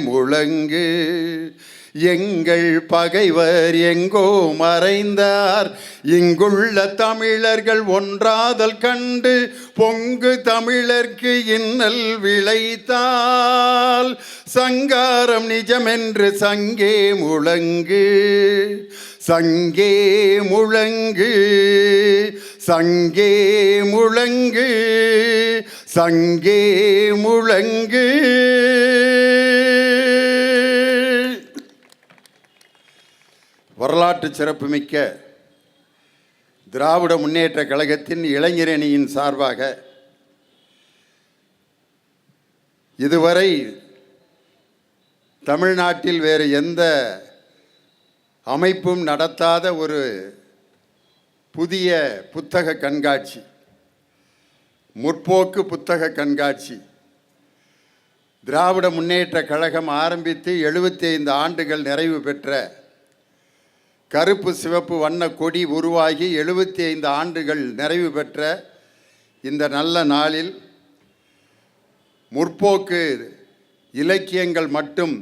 முழங்கு எங்கள் பகைவர் எங்கோ மறைந்தார், இங்குள்ள தமிழர்கள் ஒன்றாதல் கண்டு பொங்கு தமிழர்க்கு இன்னல் விளைத்தால் சங்காரம் நிஜமென்று சங்கே முழங்கு, சங்கே முழங்கு, சங்கே முழங்கு, சங்கே முழங்கு. வரலாற்று சிறப்புமிக்க திராவிட முன்னேற்ற கழகத்தின் இளைஞரணியின் சார்பாக இதுவரை தமிழ்நாட்டில் வேறு எந்த அமைப்பும் நடத்தாத ஒரு புதிய புத்தக கண்காட்சி, முற்போக்கு புத்தக கண்காட்சி. திராவிட முன்னேற்ற கழகம் ஆரம்பித்து 75 ஆண்டுகள் நிறைவு பெற்ற, கருப்பு சிவப்பு வண்ண கொடி உருவாகி 75 ஆண்டுகள் நிறைவு பெற்ற இந்த நல்ல நாளில் முற்போக்கு இலக்கியங்கள் மட்டும்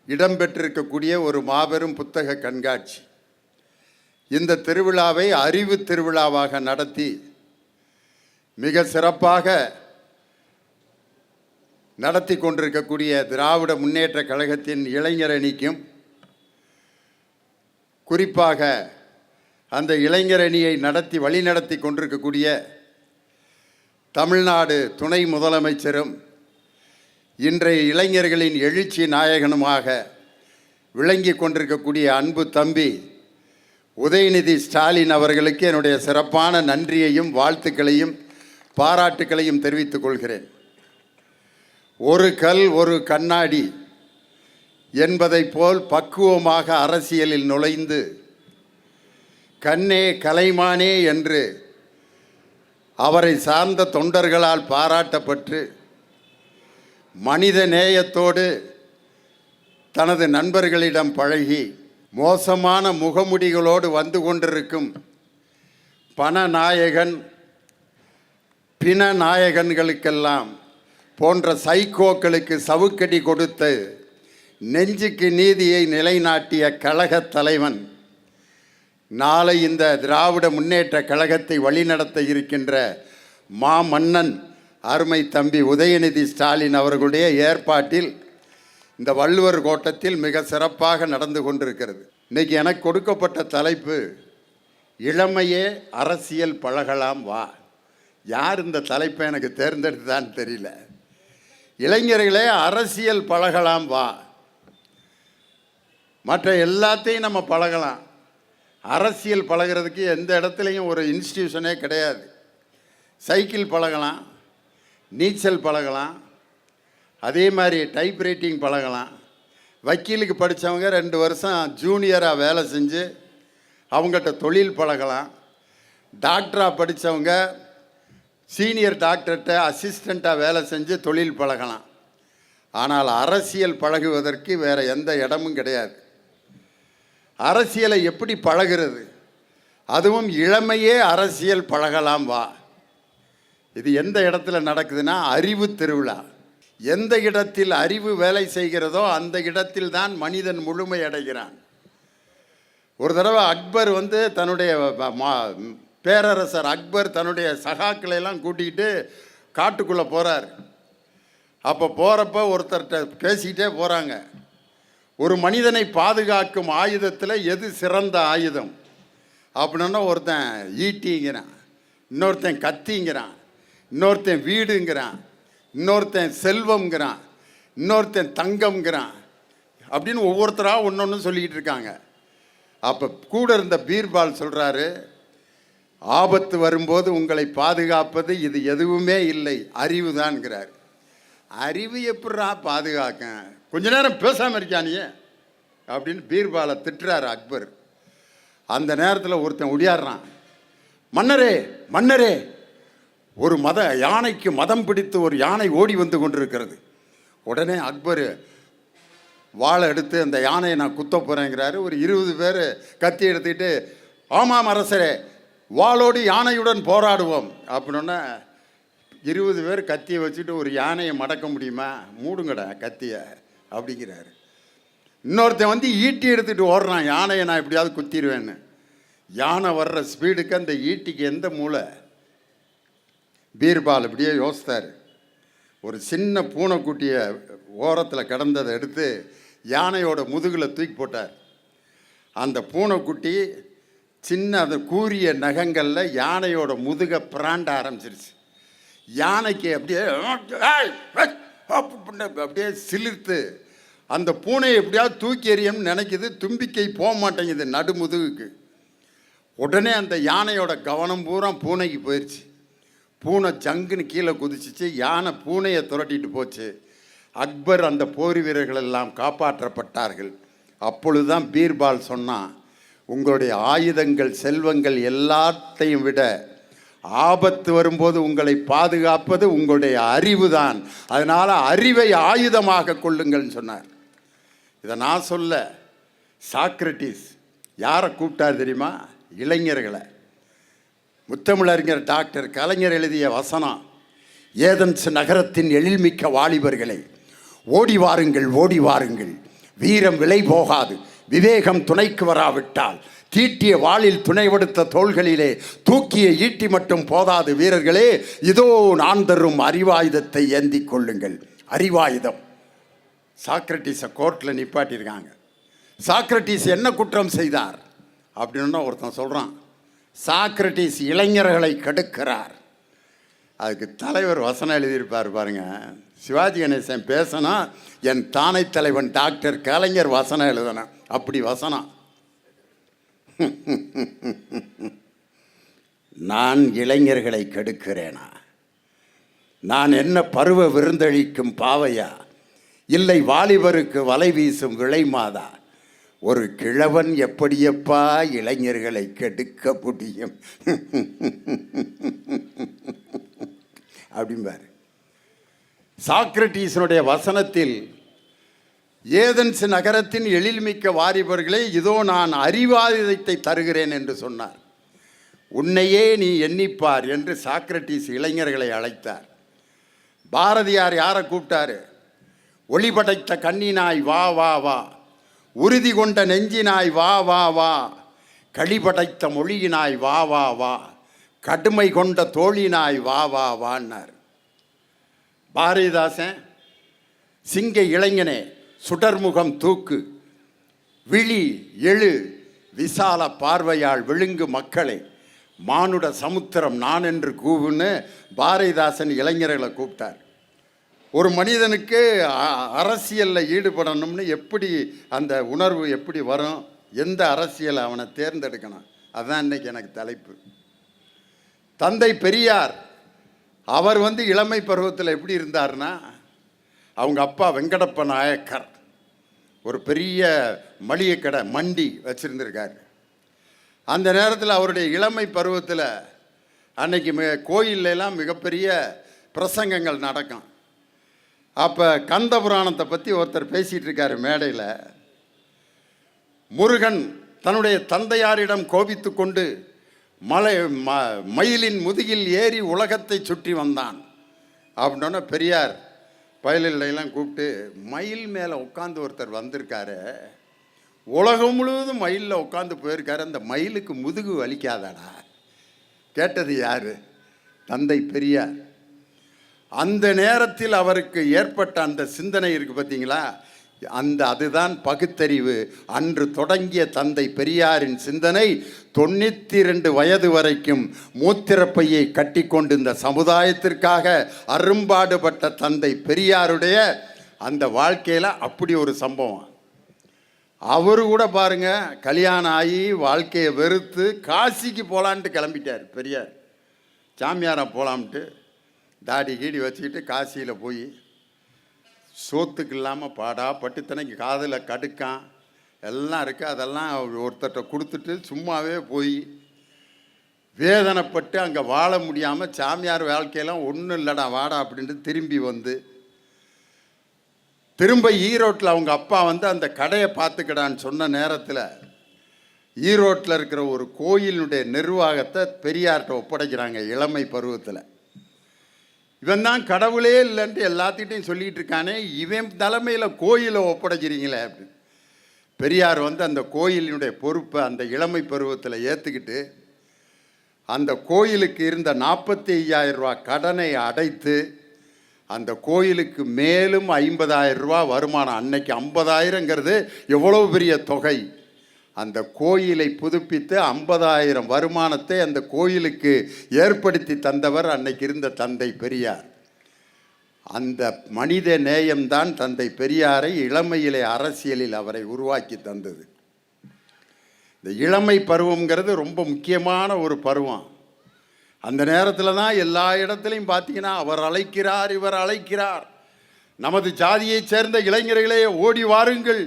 இடம்பெற்றிருக்கக்கூடிய ஒரு மாபெரும் புத்தக கண்காட்சி. இந்த திருவிழாவை அறிவு திருவிழாவாக நடத்தி மிக சிறப்பாக நடத்தி கொண்டிருக்கக்கூடிய திராவிட முன்னேற்ற கழகத்தின் இளைஞரணிக்கும், குறிப்பாக அந்த இளைஞரணியை நடத்தி வழிநடத்தி கொண்டிருக்கக்கூடிய தமிழ்நாடு துணை முதலமைச்சரும் இன்றைய இளைஞர்களின் எழுச்சி நாயகனுமாக விளங்கி கொண்டிருக்கக்கூடிய அன்பு தம்பி உதயநிதி ஸ்டாலின் அவர்களுக்கு என்னுடைய சிறப்பான நன்றியையும் வாழ்த்துக்களையும் பாராட்டுக்களையும் தெரிவித்துக் கொள்கிறேன். ஒரு கல் ஒரு கண்ணாடி என்பதை போல் பக்குவமாக அரசியலில் நுழைந்து கண்ணே கலைமானே என்று அவரை சார்ந்த தொண்டர்களால் பாராட்டப்பட்டு மனித நேயத்தோடு தனது நண்பர்களிடம் பழகி மோசமான முகமுடிகளோடு வந்து கொண்டிருக்கும் பணநாயகன் பிணநாயகன்களுக்கெல்லாம் போன்ற சைக்கோக்களுக்கு சவுக்கடி கொடுத்து நெஞ்சுக்கு நீதியை நிலைநாட்டிய கழக தலைவன் நாளை இந்த திராவிட முன்னேற்ற கழகத்தை வழிநடத்த இருக்கின்ற மாமன்னன் அருமை தம்பி உதயநிதி ஸ்டாலின் அவர்களுடைய ஏற்பாட்டில் இந்த வள்ளுவர் கோட்டத்தில் மிக சிறப்பாக நடந்து கொண்டிருக்கிறது. இன்றைக்கி எனக்கு கொடுக்கப்பட்ட தலைப்பு இளமையே அரசியல் பழகலாம் வா. யார் இந்த தலைப்பை எனக்கு தேர்ந்தெடுத்தான்னு தெரியல. இளைஞர்களே அரசியல் பழகலாம் வா. மற்ற எல்லாத்தையும் நம்ம பழகலாம், அரசியல் பழகிறதுக்கு எந்த இடத்துலையும் ஒரு இன்ஸ்டிடியூஷனே கிடையாது. சைக்கிள் பழகலாம், நீச்சல் பழகலாம், அதே மாதிரி டைப்ரைட்டிங் பழகலாம். வக்கீலுக்கு படித்தவங்க 2 வருஷம் ஜூனியராக வேலை செஞ்சு அவங்கள்ட்ட தொழில் பழகலாம். டாக்டராக படித்தவங்க சீனியர் டாக்டர்கிட்ட அசிஸ்டண்ட்டாக வேலை செஞ்சு தொழில் பழகலாம். ஆனால் அரசியல் பழகுவதற்கு வேறு எந்த இடமும் கிடையாது. அரசியலை எப்படி பழகிறது? அதுவும் இளமையே அரசியல் பழகலாம் வா. இது எந்த இடத்துல நடக்குதுன்னா அறிவு திருவிழா. எந்த இடத்தில் அறிவு வேலை செய்கிறதோ அந்த இடத்தில் தான் மனிதன் முழுமை அடைகிறான். ஒரு தடவை அக்பர் தன்னுடைய பேரரசர் அக்பர் தன்னுடைய சகாக்களை எல்லாம் கூட்டிகிட்டு காட்டுக்குள்ளே போகிறார். அப்போ போகிறப்ப ஒருத்தர்கிட்ட பேசிக்கிட்டே போகிறாங்க. ஒரு மனிதனை பாதுகாக்கும் ஆயுதத்தில் எது சிறந்த ஆயுதம் அப்படின்னா ஒருத்தன் ஈட்டிங்கிறான், இன்னொருத்தன் கத்திங்கிறான், இன்னொருத்தன் வீடுங்கிறான், இன்னொருத்தன் செல்வம்ங்கிறான், இன்னொருத்தன் தங்கம்ங்கிறான். அப்படின்னு ஒவ்வொருத்தராக ஒன்று ஒன்று சொல்லிக்கிட்டு இருக்காங்க. அப்போ கூட இருந்த பீர்பால் சொல்கிறாரு, ஆபத்து வரும்போது உங்களை பாதுகாப்பது இது எதுவுமே இல்லை, அறிவு தான்ங்கிறார். அறிவு எப்படா பாதுகாக்க, கொஞ்ச நேரம் பேசாமல் இருக்கானியே அப்படின்னு பீர்பாலை திட்டுறாரு அக்பர். அந்த நேரத்தில் ஒருத்தன் ஒடியாடுறான், மன்னரே மன்னரே, ஒரு யானைக்கு மதம் பிடித்து ஒரு யானை ஓடி வந்து கொண்டிருக்கிறது. உடனே அக்பர் வாளை எடுத்து அந்த யானையை நான் குத்த போகிறேங்கிறாரு. ஒரு 20 பேர் கத்தி எடுத்துக்கிட்டு, ஆமாம் அரசரே, வாளோடு யானையுடன் போராடுவோம் அப்படின்னா 20 பேர் கத்தியை வச்சுட்டு ஒரு யானையை மடக்க முடியுமா? மூடுங்கடா கத்தியை அப்படிங்கிறாரு. இன்னொருத்தன் வந்து ஈட்டி எடுத்துகிட்டு ஓடுறான், யானையை நான் எப்படியாவது குத்திடுவேன்னு. யானை வர்ற ஸ்பீடுக்கு அந்த ஈட்டிக்கு எந்த மூளை? பீர்பால் இப்படியே யோசித்தார். ஒரு சின்ன பூனைக்குட்டியை ஓரத்தில் கிடந்ததை எடுத்து யானையோட முதுகில் தூக்கி போட்டார். அந்த பூனைக்குட்டி சின்ன அந்த கூரிய நகங்களில் யானையோட முதுகை பிராண்ட ஆரம்பிச்சிருச்சு. யானைக்கு அப்படியே அப்படியே சிலிர்த்து அந்த பூனையை எப்படியாவது தூக்கி எறியணும்னு நினைக்கிது. தும்பிக்கை போக மாட்டேங்குது நடுமுதுகுக்கு. உடனே அந்த யானையோட கவனம் பூரா பூனைக்கு போயிடுச்சு. பூனை ஜங்குன்னு கீழே குதிச்சிச்சு. யானை பூனையை துரட்டிட்டு போச்சு. அக்பர் அந்த போர் வீரர்கள் எல்லாம் காப்பாற்றப்பட்டார்கள். அப்பொழுதுதான் பீர்பால் சொன்னான், உங்களுடைய ஆயுதங்கள் செல்வங்கள் எல்லாத்தையும் விட ஆபத்து வரும்போது உங்களை பாதுகாப்பது உங்களுடைய அறிவு தான். அதனால் அறிவை ஆயுதமாக கொள்ளுங்கள்னு சொன்னார். இதை நான் சொல்ல, சாக்ரட்டிஸ் யாரை கூப்பிட்டார் தெரியுமா? இளைஞர்களை. முத்தமிழறிஞர் டாக்டர் கலைஞர் எழுதிய வசனம், ஏதென்ஸ் நகரத்தின் எழில்மிக்க வாலிபர்களை, ஓடி வாருங்கள் ஓடி வாருங்கள், வீரம் விலை போகாது, விவேகம் துணைக்கு வராவிட்டால் தீட்டிய வாளில் துணைவடுத்த தோள்களிலே தூக்கிய ஈட்டி மட்டும் போதாது வீரர்களே, இதோ நான் தரும் அறிவாயுதத்தை ஏந்தி கொள்ளுங்கள். அறிவாயுதம். சாக்ரட்டிஸை கோர்ட்டில் நிப்பாட்டியிருக்காங்க. சாக்ரட்டிஸ் என்ன குற்றம் செய்தார் அப்படின்னு ஒருத்தன் சொல்கிறான், சாக்ரட்டிஸ் இளைஞர்களை கெடுக்கிறார். அதுக்கு தலைவர் வசனம் எழுதியிருப்பார் பாருங்க. சிவாஜி கணேசன் பேசினா என் தானை தலைவன் டாக்டர் கலைஞர் வசனம் எழுதணும். அப்படி வசனம். நான் இளைஞர்களை கெடுக்கிறேனா? நான் என்ன பருவ விருந்தளிக்கும் பாவையா? இல்லை வாலிபருக்கு வலை வீசும் விளை மாதா? ஒரு கிழவன் எப்படியப்பா இளைஞர்களை கெடுக்க முடியும்? அப்படிம்பாரு. சாக்ரட்டிஸனுடைய வசனத்தில் ஏதென்ஸ் நகரத்தின் எழில்மிக்க வாலிபர்களே, இதோ நான் அறிவாயுதத்தை தருகிறேன் என்று சொன்னார். உன்னையே நீ எண்ணிப்பார் என்று சாக்ரட்டிஸ் இளைஞர்களை அழைத்தார். பாரதியார் யாரை கூப்பிட்டாரு? ஒளி படைத்த கண்ணினாய் வா வா வா, உறுதி கொண்ட நெஞ்சினாய் வா வா வா, களிபடைத்த மொழியினாய் வா வா வா, கடுமை கொண்ட தோழினாய் வா வா வான்னார். பாரதிதாசன் சிங்க இளைஞனே, சுடர்முகம் தூக்கு, விழி எழு, விசால பார்வையால் விழுங்கு மக்களே, மானுட சமுத்திரம் நான் என்று கூவுன்னு பாரதிதாசன் இளைஞர்களை கூப்பிட்டார். ஒரு மனிதனுக்கு அரசியலில் ஈடுபடணும்னு எப்படி அந்த உணர்வு எப்படி வரும்? எந்த அரசியலை அவனை தேர்ந்தெடுக்கணும்? அதுதான் இன்றைக்கி எனக்கு தலைப்பு. தந்தை பெரியார் அவர் இளமை பருவத்தில் எப்படி இருந்தார்னா, அவங்க அப்பா வெங்கடப்ப நாயக்கர் ஒரு பெரிய மளிகை கடை மண்டி வச்சுருந்துருக்கார். அந்த நேரத்தில் அவருடைய இளமை பருவத்தில் அன்னைக்கு கோயிலெல்லாம் மிகப்பெரிய பிரசங்கங்கள் நடக்கும். அப்போ கந்த புராணத்தை பற்றி ஒருத்தர் பேசிகிட்டு இருக்கார் மேடையில். முருகன் தன்னுடைய தந்தையாரிடம் கோபித்து கொண்டு மயிலின் முதுகில் ஏறி உலகத்தை சுற்றி வந்தான் அப்படின்னா பெரியார் பயலெல்லாம் கூப்பிட்டு, மயில் மேலே உட்காந்து ஒருத்தர் வந்திருக்காரு, உலகம் முழுவதும் மயிலில் உட்காந்து போயிருக்காரு, அந்த மயிலுக்கு முதுகு வலிக்காதாடா? கேட்டது யார்? தந்தை பெரியார். அந்த நேரத்தில் அவருக்கு ஏற்பட்ட அந்த சிந்தனை இருக்குது பார்த்தீங்களா, அதுதான் பகுத்தறிவு. அன்று தொடங்கிய தந்தை பெரியாரின் சிந்தனை 92 வயது வரைக்கும் மூத்திரப்பையை கட்டி கொண்டு இந்த சமுதாயத்திற்காக அரும்பாடுபட்ட தந்தை பெரியாருடைய அந்த வாழ்க்கையில் அப்படி ஒரு சம்பவம். அவரு கூட பாருங்க, கல்யாணம் ஆகி வாழ்க்கையை வெறுத்து காசிக்கு போகலான்ட்டு கிளம்பிட்டார் பெரியார். சாமியாரா போகலான்ட்டு தாடி கீடி வச்சுக்கிட்டு காசியில் போய் சோத்துக்கு இல்லாமல் பாடா பட்டுத்தனைக்கு காதில் கடுக்கான் எல்லாம் இருக்குது. அதெல்லாம் ஒருத்தர்கிட்ட கொடுத்துட்டு சும்மாவே போய் வேதனைப்பட்டு அங்கே வாழ முடியாமல் சாமியார் வாழ்க்கையெல்லாம் ஒன்றும் இல்லைடா வாடா அப்படின்ட்டு திரும்பி திரும்ப ஈரோட்டில் அவங்க அப்பா அந்த கடையை பார்த்துக்கடான்னு சொன்ன நேரத்தில் ஈரோட்டில் இருக்கிற ஒரு கோயிலுடைய நிர்வாகத்தை பெரியார்கிட்ட ஒப்படைக்கிறாங்க இளமை பருவத்தில். இவன் தான் கடவுளே இல்லைன்ட்டு எல்லாத்திட்டையும் சொல்லிகிட்டு இருக்கானே, இவன் தலைமையில் கோயிலை ஒப்படைக்கிறீங்களே அப்படி. பெரியார் வந்து அந்த கோயிலினுடைய பொறுப்பை அந்த இளமை பருவத்தில் ஏற்றுக்கிட்டு அந்த கோயிலுக்கு இருந்த 45,000 ரூபா கடனை அடைத்து அந்த கோயிலுக்கு மேலும் 50,000 ரூபா வருமானம். அன்னைக்கு 50,000ங்கிறது எவ்வளோ பெரிய தொகை. அந்த கோயிலை புதுப்பித்து 50,000 வருமானத்தை அந்த கோயிலுக்கு ஏற்படுத்தி தந்தவர் அன்னைக்கு இருந்த தந்தை பெரியார். அந்த மனித நேயம்தான் தந்தை பெரியாரை இளமையிலே அரசியலில் அவரை உருவாக்கி தந்தது. இந்த இளமை பருவங்கிறது ரொம்ப முக்கியமான ஒரு பருவம். அந்த நேரத்தில் தான் எல்லா இடத்துலையும் பார்த்தீங்கன்னா அவர் அழைக்கிறார், இவர் அழைக்கிறார். நமது ஜாதியைச் சேர்ந்த இளைஞர்களே ஓடி வாருங்கள்,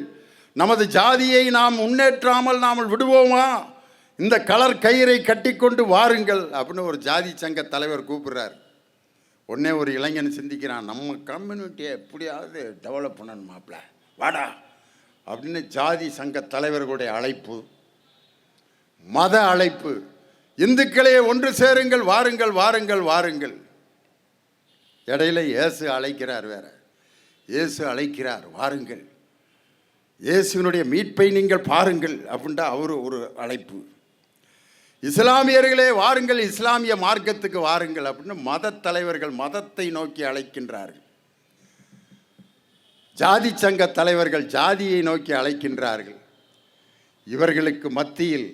நமது ஜாதியை நாம் முன்னேற்றாமல் நாம் விடுவோமா, இந்த கலர் கயிறை கட்டிக்கொண்டு வாருங்கள் அப்படின்னு ஒரு ஜாதி சங்க தலைவர் கூப்பிடுறார். உடனே ஒரு இளைஞன் சிந்திக்கிறான், நம்ம கம்யூனிட்டியை எப்படியாவது டெவலப் பண்ணணும் மாப்பிள்ள, வாடா அப்படின்னு ஜாதி சங்க தலைவர்களுடைய அழைப்பு, மத அழைப்பு. இந்துக்களே ஒன்று சேருங்கள், வாருங்கள் வாருங்கள் வாருங்கள். இடையில இயேசு அழைக்கிறார், வேற இயேசு அழைக்கிறார், வாருங்கள், இயேசுவினுடைய மீட்பை நீங்கள் பாருங்கள் அப்படின்ட்டு அவர் ஒரு அழைப்பு. இஸ்லாமியர்களே வாருங்கள், இஸ்லாமிய மார்க்கத்துக்கு வாருங்கள் அப்படின்னு மத தலைவர்கள் மதத்தை நோக்கி அழைக்கின்றார்கள். ஜாதி சங்க தலைவர்கள் ஜாதியை நோக்கி அழைக்கின்றார்கள். இவர்களுக்கு மத்தியில்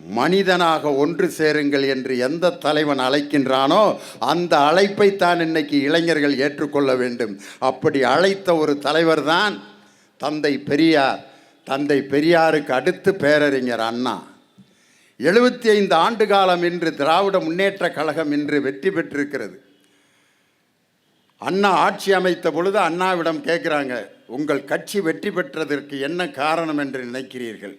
மனிதனாக ஒன்று சேருங்கள் என்று எந்த தலைவன் அழைக்கின்றானோ அந்த அழைப்பை தான் இன்னைக்கு இளைஞர்கள் ஏற்றுக்கொள்ள வேண்டும். அப்படி அழைத்த ஒரு தலைவர் தான் தந்தை பெரியார். தந்தை பெரியாருக்கு அடுத்து பேரறிஞர் அண்ணா. 75 ஆண்டு காலம் இன்று திராவிட முன்னேற்ற கழகம் இன்று வெற்றி பெற்றிருக்கிறது. அண்ணா ஆட்சி அமைத்த பொழுது அண்ணாவிடம் கேட்குறாங்க, உங்கள் கட்சி வெற்றி பெற்றதற்கு என்ன காரணம் என்று நினைக்கிறீர்கள்?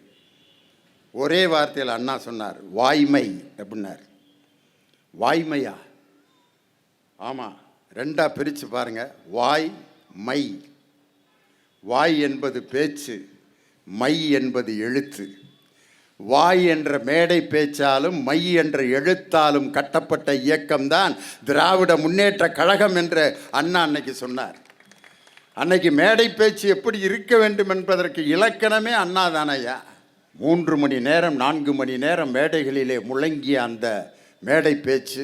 ஒரே வார்த்தையில் அண்ணா சொன்னார், வாய்மை அப்படின்னார். வாய்மையா? ஆமாம், ரெண்டாக பிரித்து பாருங்கள். வாய் மை. வாய் என்பது பேச்சு, மை என்பது எழுத்து. வாய் என்ற மேடை பேச்சாலும் மை என்ற எழுத்தாலும் கட்டப்பட்ட இயக்கம்தான் திராவிட முன்னேற்ற கழகம் என்று அண்ணா அன்னைக்கு சொன்னார். அன்னைக்கு மேடை பேச்சு எப்படி இருக்க வேண்டும் என்பதற்கு இலக்கணமே அண்ணா தானையா. 3 மணி நேரம் 4 மணி நேரம் மேடைகளிலே முழங்கிய அந்த மேடை பேச்சு.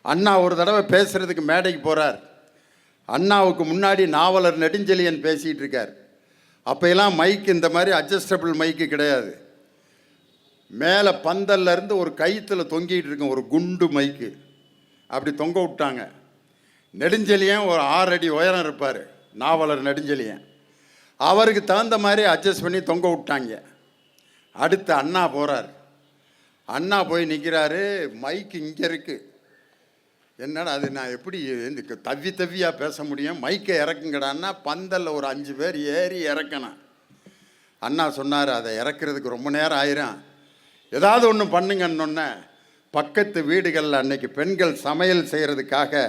அண்ணா ஒரு தடவை பேசுகிறதுக்கு மேடைக்கு போகிறார். அண்ணாவுக்கு முன்னாடி நாவலர் நெடுஞ்செழியன் பேசிகிட்டு இருக்கார். அப்போயெல்லாம் மைக்கு இந்த மாதிரி அட்ஜஸ்டபிள் மைக்கு கிடையாது. மேலே பந்தல்லேருந்து ஒரு கயிற்றில் தொங்கிட்டு இருக்கும் ஒரு குண்டு மைக்கு, அப்படி தொங்க விட்டாங்க. நெடுஞ்செழியன் ஒரு 6 அடி உயரம் இருப்பார், நாவலர் நெடுஞ்செழியன். அவருக்கு தகுந்த மாதிரி அட்ஜஸ்ட் பண்ணி தொங்க விட்டாங்க. அடுத்து அண்ணா போகிறார். அண்ணா போய் நிற்கிறாரு, மைக்கு இங்கே இருக்குது. என்னடா அது, நான் எப்படி தவ்வி தவ்வியாக பேச முடியும், மைக்கை இறக்குங்கடான்னா பந்தலில் ஒரு 5 பேர் ஏறி இறக்கணும். அண்ணா சொன்னார், அதை இறக்குறதுக்கு ரொம்ப நேரம் ஆயிரும், ஏதாவது ஒன்று பண்ணுங்கன்னொன்னே பக்கத்து வீடுகளில் அன்னைக்கு பெண்கள் சமையல் செய்கிறதுக்காக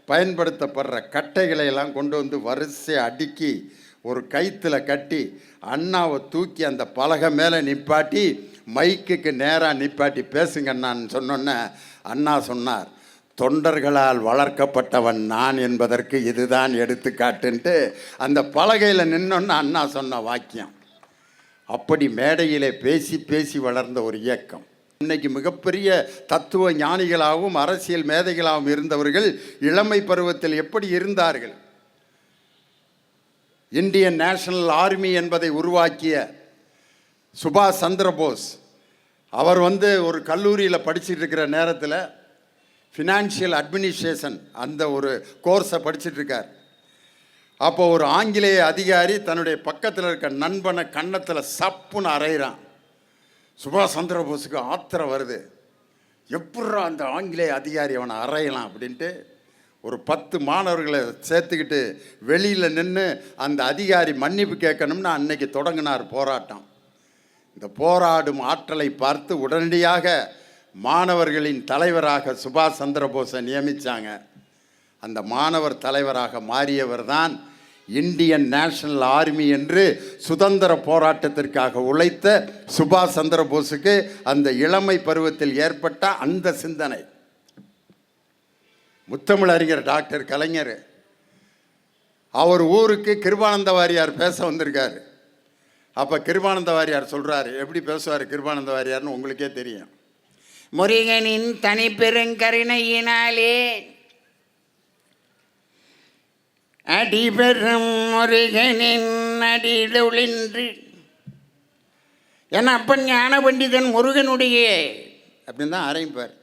பயன்படுத்தப்படுற கட்டைகளை எல்லாம் கொண்டு வந்து வரிசை அடுக்கி ஒரு கயிற்றில் கட்டி அண்ணாவை தூக்கி அந்த பலகை மேலே நிப்பாட்டி மைக்குக்கு நேராக நிப்பாட்டி பேசுங்கண்ணான்னு சொன்னோன்னே அண்ணா சொன்னார், தொண்டர்களால் வளர்க்கப்பட்டவன் நான் என்பதற்கு இதுதான் எடுத்துக்காட்டுன்ட்டு அந்த பலகையில் நின்னொன்னு அண்ணா சொன்ன வாக்கியம். அப்படி மேடையிலே பேசி பேசி வளர்ந்த ஒரு இயக்கம். இன்னைக்கு மிகப்பெரிய தத்துவ ஞானிகளாகவும் அரசியல் மேதைகளாகவும் இருந்தவர்கள் இளமை பருவத்தில் எப்படி இருந்தார்கள்? இந்தியன் நேஷனல் ஆர்மி என்பதை உருவாக்கிய சுபாஷ் சந்திரபோஸ் அவர் ஒரு கல்லூரியில் படிச்சுட்டு இருக்கிற நேரத்தில் ஃபினான்ஷியல் அட்மினிஸ்ட்ரேஷன் அந்த ஒரு கோர்ஸை படிச்சுட்டு இருக்கார். அப்போ ஒரு ஆங்கிலேய அதிகாரி தன்னுடைய பக்கத்தில் இருக்க நண்பனை கன்னத்தில் சப்புன்னு அறையிறான். சுபாஷ் சந்திரபோஸுக்கு ஆத்திரம் வருது, எப்பட்றா அந்த ஆங்கிலேய அதிகாரி அவனை அறையலாம் அப்படின்ட்டு ஒரு 10 மாணவர்களை சேர்த்துக்கிட்டு வெளியில் நின்று அந்த அதிகாரி மன்னிப்பு கேட்கணும்னு அன்னைக்கு தொடங்கினார் போராட்டம். இந்த போராடும் ஆற்றலை பார்த்து உடனடியாக மாணவர்களின் தலைவராக சுபாஷ் சந்திரபோஸை நியமித்தாங்க. அந்த மாணவர் தலைவராக மாறியவர் தான் இந்தியன் நேஷனல் ஆர்மி என்று சுதந்திர போராட்டத்திற்காக உழைத்த சுபாஷ் சந்திரபோஸுக்கு அந்த இளமை பருவத்தில் ஏற்பட்ட அந்த சிந்தனை. முத்தமிழ் அறிஞர் டாக்டர் கலைஞர் அவர் ஊருக்கு கிருபானந்த வாரியார் பேச வந்திருக்காரு. அப்போ கிருபானந்த வாரியார் சொல்கிறாரு, எப்படி பேசுவார் கிருபானந்த வாரியார்னு உங்களுக்கே தெரியும். முருகனின் தனிப்பெருங்கருணையினாலே அடிபெறும் முருகனின் அடிதொழின்று என் அப்பன் ஞான பண்டிதன் முருகனுடைய அப்படின்னு தான் ஆரம்பிப்பார்.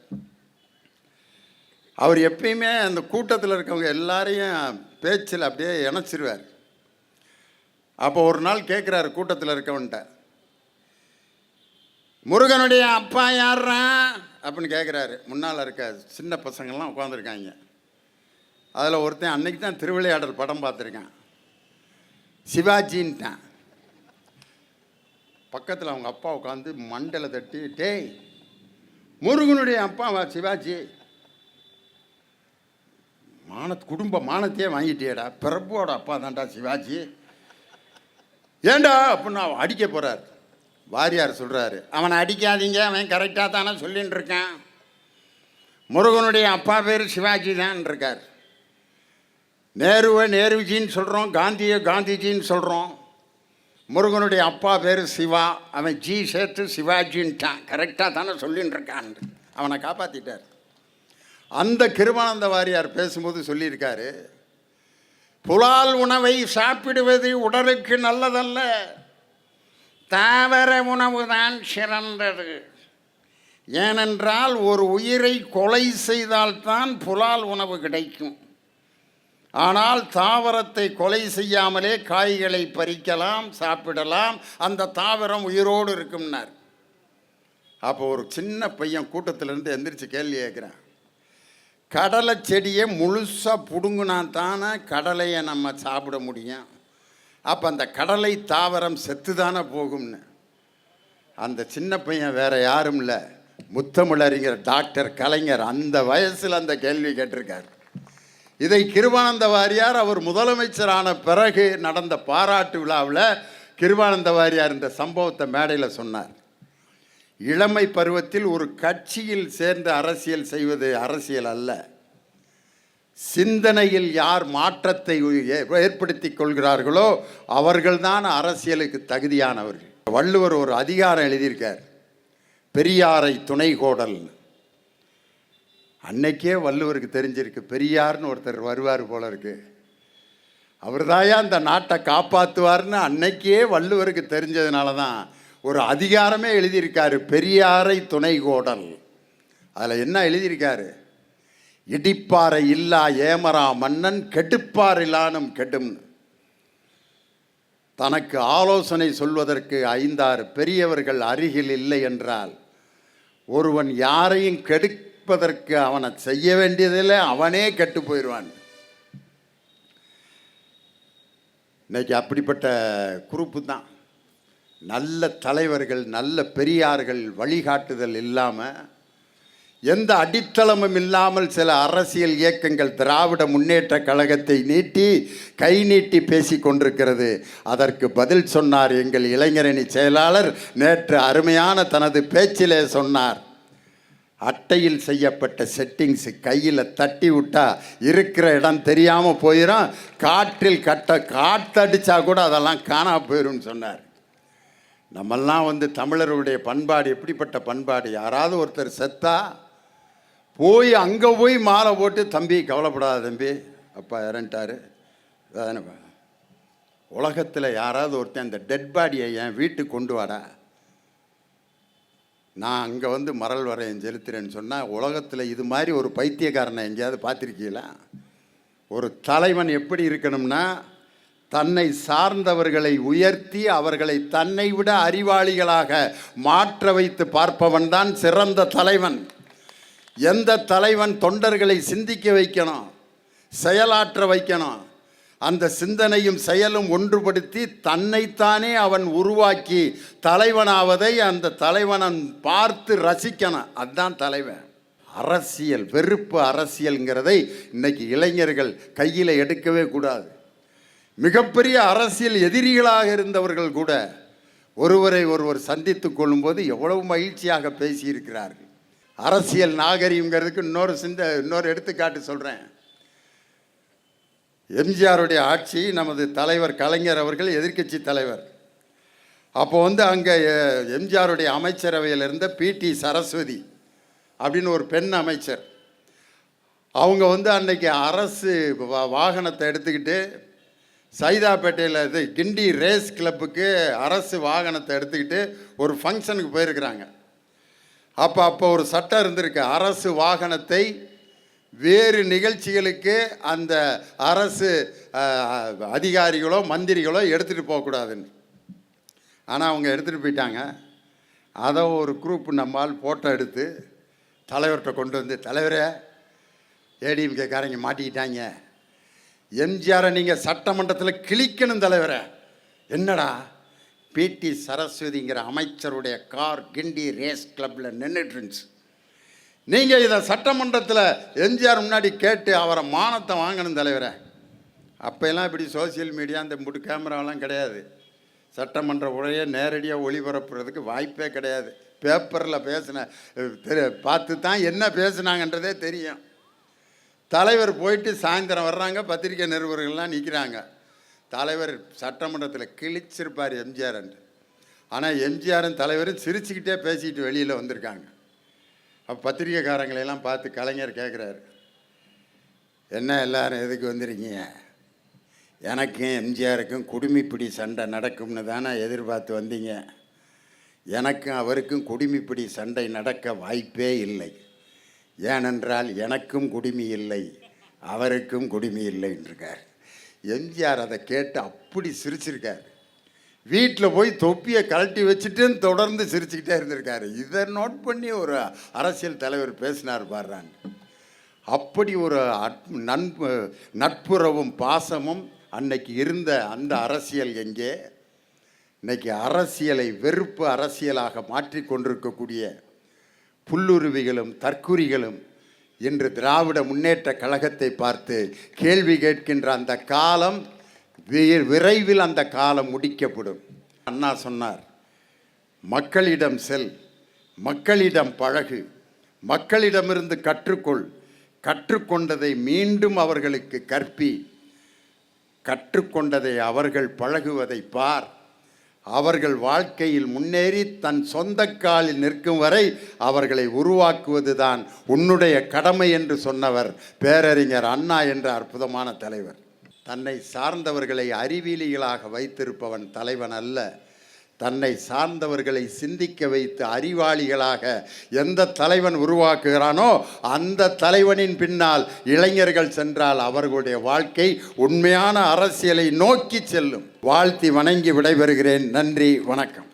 அவர் எப்பயுமே அந்த கூட்டத்தில் இருக்கவங்க எல்லாரையும் பேச்சில் அப்படியே இணைச்சிருவார். அப்போ ஒரு நாள் கேட்குறாரு கூட்டத்தில் இருக்கவன்ட்ட, முருகனுடைய அப்பா யார்ரா அப்படின்னு கேட்குறாரு. முன்னால் இருக்க சின்ன பசங்கள்லாம் உட்காந்துருக்காங்க. அதில் ஒருத்தன் அன்னைக்கு தான் திருவிளையாடல் படம் பார்த்துருக்கான், சிவாஜின்ட்டான். பக்கத்தில் அவங்க அப்பா உட்காந்து மண்டலை தட்டி, டேய் முருகனுடைய அப்பாவா சிவாஜி, குடும்ப மானத்தையே வாங்கிட்டேடா, பிரபுவோட அப்பா தான்டா சிவாஜி, ஏண்டா அப்படின்னு அவன் அடிக்க போகிறார். வாரியார் சொல்கிறாரு, அவனை அடிக்காதீங்க, அவன் கரெக்டாக தானே சொல்லின்னு இருக்கான், முருகனுடைய அப்பா பேர் சிவாஜி தான் இருக்கார். நேருவை நேருஜின்னு சொல்கிறோம், காந்தியை காந்திஜின்னு சொல்கிறோம், முருகனுடைய அப்பா பேர் சிவா, அவன் ஜி சேர்த்து சிவாஜின்ட்டான், கரெக்டாக தானே சொல்லின்னு இருக்கான். அவனை காப்பாற்றிட்டார். அந்த கிருபானந்த வாரியார் பேசும்போது சொல்லியிருக்காரு, புலால் உணவை சாப்பிடுவது உடலுக்கு நல்லதல்ல, தாவர உணவு தான் சிறந்தது. ஏனென்றால் ஒரு உயிரை கொலை செய்தால்தான் புலால் உணவு கிடைக்கும். ஆனால் தாவரத்தை கொலை செய்யாமலே காய்களை பறிக்கலாம், சாப்பிடலாம், அந்த தாவரம் உயிரோடு இருக்கும்னார். அப்போ ஒரு சின்ன பையன் கூட்டத்திலேருந்து எந்திரிச்சு கேள்வி கேட்குறான், கடலை செடியை முழுசாக பிடுங்குனா தானே கடலையை நம்ம சாப்பிட முடியும், அப்போ அந்த கடலை தாவரம் செத்து தானே போகும்னு. அந்த சின்ன பையன் வேறு யாரும் இல்லை, முத்தமிழறிஞர் டாக்டர் கலைஞர் அந்த வயசில் அந்த கேள்வி கேட்டிருக்கார். இதை கிருபானந்த வாரியார் அவர் முதலமைச்சரான பிறகு நடந்த பாராட்டு விழாவில் கிருபானந்த வாரியார் இந்த சம்பவத்தை மேடையில் சொன்னார். இளமை பருவத்தில் ஒரு கட்சியில் சேர்ந்து அரசியல் செய்வது அரசியல் அல்ல, சிந்தனையில் யார் மாற்றத்தை ஏற்படுத்தி கொள்கிறார்களோ அவர்கள்தான் அரசியலுக்கு தகுதியானவர்கள். வள்ளுவர் ஒரு அதிகாரம் எழுதியிருக்கார், பெரியாரை துணை கோடல். அன்னைக்கே வள்ளுவருக்கு தெரிஞ்சிருக்கு பெரியார்னு ஒருத்தர் வருவார் போல இருக்கு, அவர் தாயா அந்த நாட்டை காப்பாற்றுவார்னு அன்னைக்கே வள்ளுவருக்கு தெரிஞ்சதுனால தான் ஒரு அதிகாரமே எழுதியிருக்காரு, பெரியாரை துணை கோடல். அதில் என்ன எழுதியிருக்காரு, இடிப்பாறை இல்லா ஏமரா மன்னன் கெடுப்பாரிலானும் கெடும். தனக்கு ஆலோசனை சொல்வதற்கு 5-6 பெரியவர்கள் அருகில் இல்லை என்றால் ஒருவன் யாரையும் கெடுப்பதற்கு அவனை செய்ய வேண்டியதில்லை, அவனே கெட்டு போயிடுவான். இன்னைக்கு அப்படிப்பட்ட குரூப்பு தான். நல்ல தலைவர்கள், நல்ல பெரியார்கள் வழிகாட்டுதல் இல்லாமல், எந்த அடித்தளமும் இல்லாமல் சில அரசியல் இயக்கங்கள் திராவிட முன்னேற்ற கழகத்தை கை நீட்டி பேசி கொண்டிருக்கிறது. அதற்கு பதில் சொன்னார் எங்கள் இளைஞரணி செயலாளர். நேற்று அருமையான தனது பேச்சிலே சொன்னார், அட்டையில் செய்யப்பட்ட செட்டிங்ஸ் கையில் தட்டி விட்டா இருக்கிற இடம் தெரியாமல் போயிடும், காற்றில் காற்றடிச்சா கூட அதெல்லாம் காணா போயிடும் சொன்னார். நம்மெல்லாம் தமிழருடைய பண்பாடு எப்படிப்பட்ட பண்பாடு, யாராவது ஒருத்தர் செத்தா போய் அங்கே போய் மாலை போட்டு, தம்பி கவலைப்படாத தம்பி, அப்பா இறந்துட்டாரு. உலகத்தில் யாராவது ஒருத்தன் அந்த டெட் பாடியை என் வீட்டுக்கு கொண்டு வாடா, நான் அங்கே மரல் வரையன் செலுத்துறேன்னு சொன்னால், உலகத்தில் இது மாதிரி ஒரு பைத்தியக்காரனை எங்கேயாவது பார்த்துருக்கீங்களா? ஒரு தலைவன் எப்படி இருக்கணும்னா, தன்னை சார்ந்தவர்களை உயர்த்தி அவர்களை தன்னை விட அறிவாளிகளாக மாற்ற வைத்து பார்ப்பவன் தான் சிறந்த தலைவன். எந்த தலைவன் தொண்டர்களை சிந்திக்க வைக்கணும், செயலாற்ற வைக்கணும், அந்த சிந்தனையும் செயலும் ஒன்றுபடுத்தி தன்னைத்தானே அவன் உருவாக்கி தலைவனாவதை அந்த தலைவனன் பார்த்து ரசிக்கணும். அதுதான் தலைவன். அரசியல் வெறுப்பு அரசியல்ங்கிறதை இன்னைக்கு இளைஞர்கள் கையில் எடுக்கவே கூடாது. மிகப்பெரிய அரசியல் எதிரிகளாக இருந்தவர்கள் கூட ஒருவரை ஒருவர் சந்தித்து கொள்ளும்போது எவ்வளவு மகிழ்ச்சியாக பேசியிருக்கிறார்கள். அரசியல் நாகரிகங்கிறதுக்கு இன்னொரு எடுத்துக்காட்டு சொல்கிறேன். எம்ஜிஆருடைய ஆட்சி, நமது தலைவர் கலைஞர் அவர்கள் எதிர்க்கட்சி தலைவர். அப்போ அங்கே எம்ஜிஆருடைய அமைச்சரவையில் இருந்த பிடி சரஸ்வதி அப்படின்னு ஒரு பெண் அமைச்சர். அவங்க அன்னைக்கு அரசு வாகனத்தை எடுத்துக்கிட்டு சைதாப்பேட்டையில் கிண்டி ரேஸ் கிளப்புக்கு அரசு வாகனத்தை எடுத்துக்கிட்டு ஒரு ஃபங்க்ஷனுக்கு போயிருக்கிறாங்க. அப்போ ஒரு சட்டம் இருந்திருக்கு, அரசு வாகனத்தை வேறு நிகழ்ச்சிகளுக்கு அந்த அரசு அதிகாரிகளோ மந்திரிகளோ எடுத்துகிட்டு போகக்கூடாதுன்னு. ஆனால் அவங்க எடுத்துகிட்டு போயிட்டாங்க. அதை ஒரு குரூப் நம்மால் ஃபோட்டோ எடுத்து தலைவர்கிட்ட கொண்டு வந்து, தலைவரே ஏடிஎம்கேக்காரங்க மாட்டிக்கிட்டாங்க, எம்ஜிஆரை நீங்கள் சட்டமன்றத்தில் கிழிக்கணும் தலைவரை. என்னடா, பிடி சரஸ்வதிங்கிற அமைச்சருடைய கார் கிண்டி ரேஸ் கிளப்பில் நின்றுட்டு இருந்துச்சு, நீங்கள் இதை சட்டமன்றத்தில் எம்ஜிஆர் முன்னாடி கேட்டு அவரை மானத்தை வாங்கணும் தலைவரை. அப்போல்லாம் இப்படி சோசியல் மீடியா இந்த முட்டு கேமராவெல்லாம் கிடையாது. சட்டமன்ற உரையை நேரடியாக ஒளிபரப்புறதுக்கு வாய்ப்பே கிடையாது. பேப்பரில் பார்த்து தான் என்ன பேசுனாங்கன்றதே தெரியும். தலைவர் போயிட்டு சாயந்தரம் வர்றாங்க, பத்திரிகை நிருபர்கள்லாம் நிற்கிறாங்க. தலைவர் சட்டமன்றத்தில் கிழிச்சிருப்பார் எம்ஜிஆர் என்று. ஆனால் எம்ஜிஆரும் தலைவரும் சிரிச்சுக்கிட்டே பேசிக்கிட்டு வெளியில் வந்திருக்காங்க. அப்போ பத்திரிகைக்காரங்களையெல்லாம் பார்த்து கலைஞர் கேட்குறாரு, என்ன எல்லாரும் எதுக்கு வந்துருக்கீங்க? எனக்கும் எம்ஜிஆருக்கும் குடுமிப்பிடி சண்டை நடக்கும்னு தானே எதிர்பார்த்து வந்தீங்க. எனக்கும் அவருக்கும் குடுமிப்பிடி சண்டை நடக்க வாய்ப்பே இல்லை. ஏனென்றால் எனக்கும் குடுமி இல்லை, அவருக்கும் குடுமி இல்லைன்றிருக்கார். எம்ஜிஆர் அதை கேட்டு அப்படி சிரிச்சிருக்கார். வீட்டில் போய் தொப்பியை கழட்டி வச்சுட்டு தொடர்ந்து சிரிச்சுக்கிட்டே இருந்திருக்காரு. இதை நோட் பண்ணி ஒரு அரசியல் தலைவர் பேசினார் பாடுறாங்க. அப்படி ஒரு நட்புறவும் பாசமும் அன்னைக்கு இருந்த அந்த அரசியல் எங்கே? இன்னைக்கு அரசியலை வெறுப்பு அரசியலாக மாற்றி கொண்டிருக்கக்கூடிய புல்லுருவிகளும் தற்குறிகளும் இன்று திராவிட முன்னேற்ற கழகத்தை பார்த்து கேள்வி கேட்கின்ற அந்த காலம் விரைவில் அந்த காலம் முடிக்கப்படும். அண்ணா சொன்னார், மக்களிடம் செல், மக்களிடம் பழகு, மக்களிடமிருந்து கற்றுக்கொள், கற்றுக்கொண்டதை மீண்டும் அவர்களுக்கு கற்பி, கற்றுக்கொண்டதை அவர்கள் பழகுவதை பார், அவர்கள் வாழ்க்கையில் முன்னேறி தன் சொந்த காலில் நிற்கும் வரை அவர்களை உருவாக்குவதுதான் உன்னுடைய கடமை என்று சொன்னவர் பேரறிஞர் அண்ணா என்ற அற்புதமான தலைவர். தன்னை சார்ந்தவர்களை அறிவியலிகளாக வைத்திருப்பவன் தலைவன் அல்ல, தன்னை சார்ந்தவர்களை சிந்திக்க வைத்து அறிவாளிகளாக எந்த தலைவன் உருவாக்குகிறானோ அந்த தலைவனின் பின்னால் இளைஞர்கள் சென்றால் அவர்களுடைய வாழ்க்கை உண்மையான அரசியலை நோக்கி செல்லும். வாழ்த்தி வணங்கி விடைபெறுகிறேன். நன்றி, வணக்கம்.